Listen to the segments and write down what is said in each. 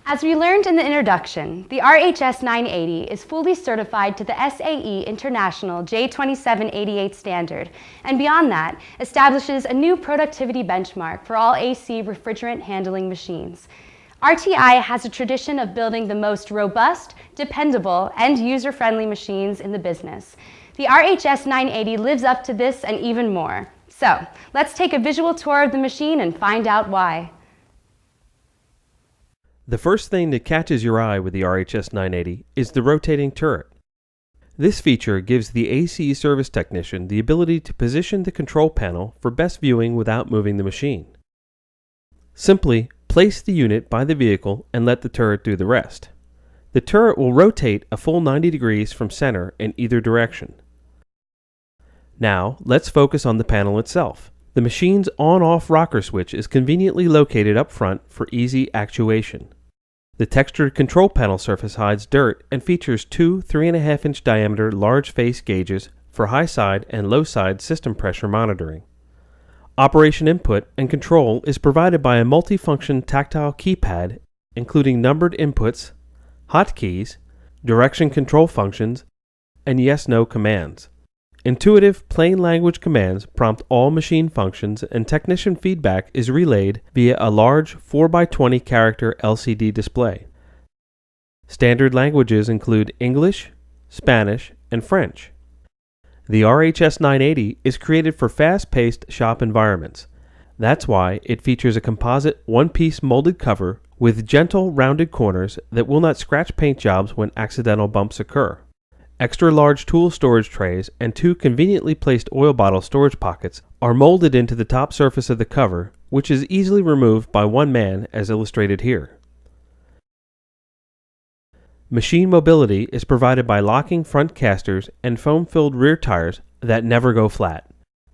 As we learned in the introduction, the RHS 980 is fully certified to the SAE International J2788 standard, and beyond that, establishes a new productivity benchmark for all AC refrigerant handling machines. RTI has a tradition of building the most robust, dependable, and user-friendly machines in the business. The RHS 980 lives up to this and even more. So, let's take a visual tour of the machine and find out why. The first thing that catches your eye with the RHS 980 is the rotating turret. This feature gives the AC service technician the ability to position the control panel for best viewing without moving the machine. Simply place the unit by the vehicle and let the turret do the rest. The turret will rotate a full 90 degrees from center in either direction. Now, let's focus on the panel itself. The machine's on-off rocker switch is conveniently located up front for easy actuation. The textured control panel surface hides dirt and features two 3.5-inch diameter large face gauges for high side and low side system pressure monitoring. Operation input and control is provided by a multifunction tactile keypad including numbered inputs, hotkeys, direction control functions, and yes/no commands. Intuitive, plain language commands prompt all machine functions, and technician feedback is relayed via a large 4x20 character LCD display. Standard languages include English, Spanish, and French. The RHS 980 is created for fast-paced shop environments. That's why it features a composite one-piece molded cover with gentle, rounded corners that will not scratch paint jobs when accidental bumps occur. Extra large tool storage trays and two conveniently placed oil bottle storage pockets are molded into the top surface of the cover, which is easily removed by one man as illustrated here. Machine mobility is provided by locking front casters and foam-filled rear tires that never go flat.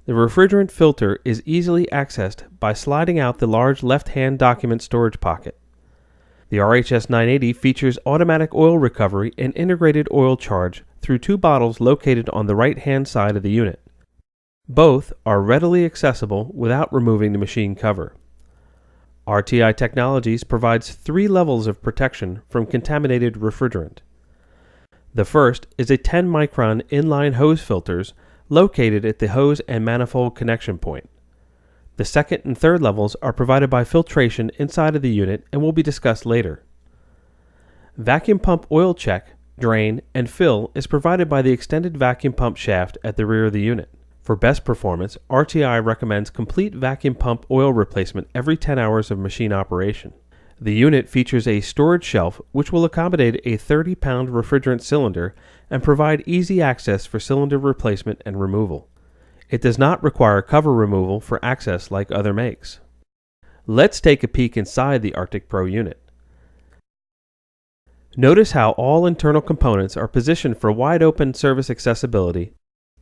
The refrigerant filter is easily accessed by sliding out the large left-hand document storage pocket. The RHS 980 features automatic oil recovery and integrated oil charge through two bottles located on the right-hand side of the unit. Both are readily accessible without removing the machine cover. RTI Technologies provides 3 levels of protection from contaminated refrigerant. The first is a 10-micron inline hose filters located at the hose and manifold connection point. The second and third levels are provided by filtration inside of the unit and will be discussed later. Vacuum pump oil check, drain, and fill is provided by the extended vacuum pump shaft at the rear of the unit. For best performance, RTI recommends complete vacuum pump oil replacement every 10 hours of machine operation. The unit features a storage shelf which will accommodate a 30-pound refrigerant cylinder and provide easy access for cylinder replacement and removal. It does not require cover removal for access like other makes. Let's take a peek inside the Arctic Pro unit. Notice how all internal components are positioned for wide open service accessibility,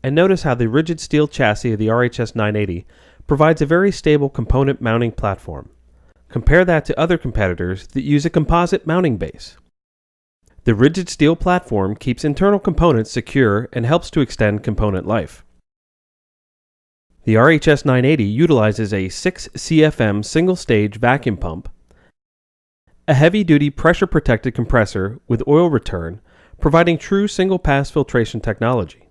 and notice how the rigid steel chassis of the RHS 980 provides a very stable component mounting platform. Compare that to other competitors that use a composite mounting base. The rigid steel platform keeps internal components secure and helps to extend component life. The RHS 980 utilizes a 6 CFM single-stage vacuum pump, a heavy-duty pressure-protected compressor with oil return, providing true single-pass filtration technology,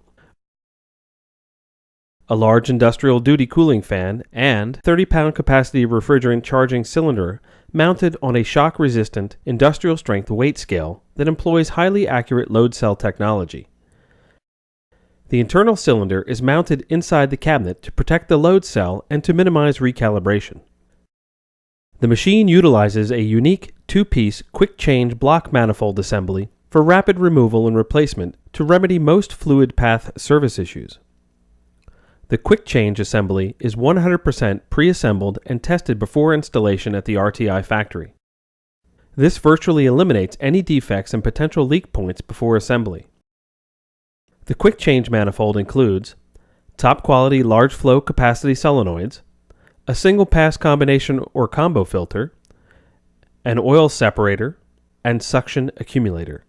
a large industrial-duty cooling fan, and 30-pound capacity refrigerant charging cylinder mounted on a shock-resistant, industrial-strength weight scale that employs highly accurate load cell technology. The internal cylinder is mounted inside the cabinet to protect the load cell and to minimize recalibration. The machine utilizes a unique 2-piece quick-change block manifold assembly for rapid removal and replacement to remedy most fluid path service issues. The quick-change assembly is 100% pre-assembled and tested before installation at the RTI factory. This virtually eliminates any defects and potential leak points before assembly. The quick change manifold includes top quality large flow capacity solenoids, a single pass combination or combo filter, an oil separator, and suction accumulator.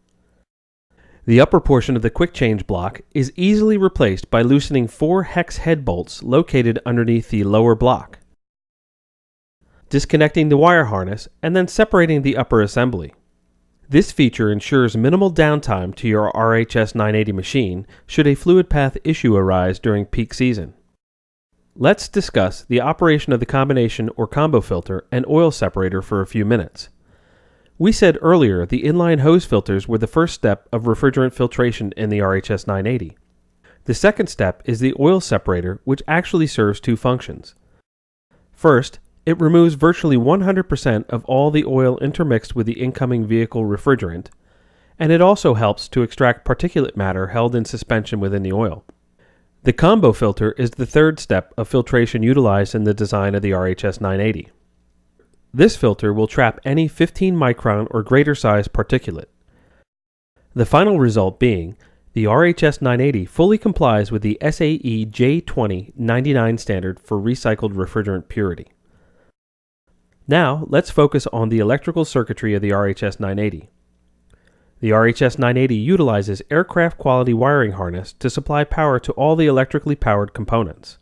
The upper portion of the quick change block is easily replaced by loosening 4 hex head bolts located underneath the lower block, disconnecting the wire harness, and then separating the upper assembly. This feature ensures minimal downtime to your RHS 980 machine should a fluid path issue arise during peak season. Let's discuss the operation of the combination or combo filter and oil separator for a few minutes. We said earlier the inline hose filters were the first step of refrigerant filtration in the RHS 980. The second step is the oil separator, which actually serves two functions. First, it removes virtually 100% of all the oil intermixed with the incoming vehicle refrigerant, and it also helps to extract particulate matter held in suspension within the oil. The combo filter is the third step of filtration utilized in the design of the RHS 980. This filter will trap any 15 micron or greater size particulate. The final result being, the RHS 980 fully complies with the SAE J2099 standard for recycled refrigerant purity. Now, let's focus on the electrical circuitry of the RHS 980. The RHS 980 utilizes aircraft quality wiring harness to supply power to all the electrically powered components.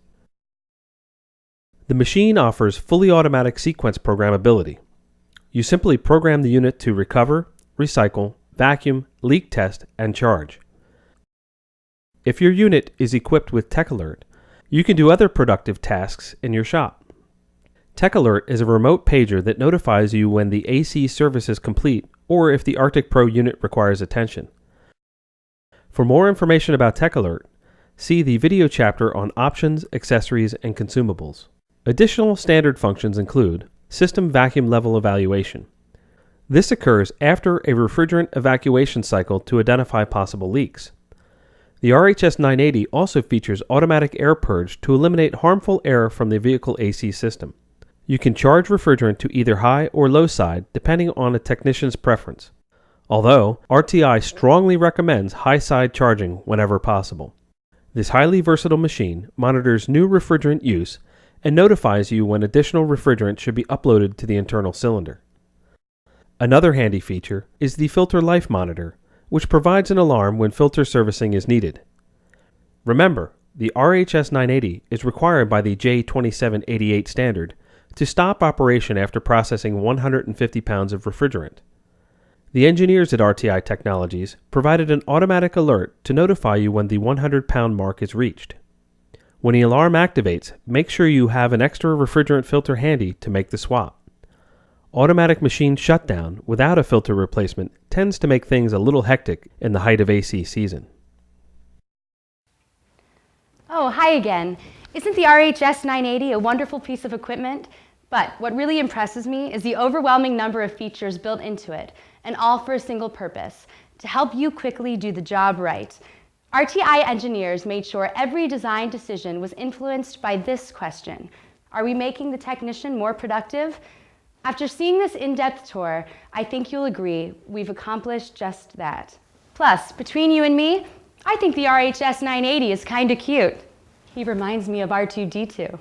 The machine offers fully automatic sequence programmability. You simply program the unit to recover, recycle, vacuum, leak test, and charge. If your unit is equipped with Tech Alert, you can do other productive tasks in your shop. Tech Alert is a remote pager that notifies you when the AC service is complete or if the Arctic Pro unit requires attention. For more information about Tech Alert, see the video chapter on options, accessories, and consumables. Additional standard functions include system vacuum level evaluation. This occurs after a refrigerant evacuation cycle to identify possible leaks. The RHS 980 also features automatic air purge to eliminate harmful air from the vehicle AC system. You can charge refrigerant to either high or low side depending on a technician's preference, although RTI strongly recommends high side charging whenever possible. This highly versatile machine monitors new refrigerant use and notifies you when additional refrigerant should be uploaded to the internal cylinder. Another handy feature is the filter life monitor, which provides an alarm when filter servicing is needed. Remember, the RHS 980 is required by the J2788 standard to stop operation after processing 150 pounds of refrigerant. The engineers at RTI Technologies provided an automatic alert to notify you when the 100-pound mark is reached. When the alarm activates, make sure you have an extra refrigerant filter handy to make the swap. Automatic machine shutdown without a filter replacement tends to make things a little hectic in the height of AC season. Oh, hi again. Isn't the RHS 980 a wonderful piece of equipment? But what really impresses me is the overwhelming number of features built into it, and all for a single purpose, to help you quickly do the job right. RTI engineers made sure every design decision was influenced by this question: are we making the technician more productive? After seeing this in-depth tour, I think you'll agree we've accomplished just that. Plus, between you and me, I think the RHS 980 is kinda cute. He reminds me of R2-D2.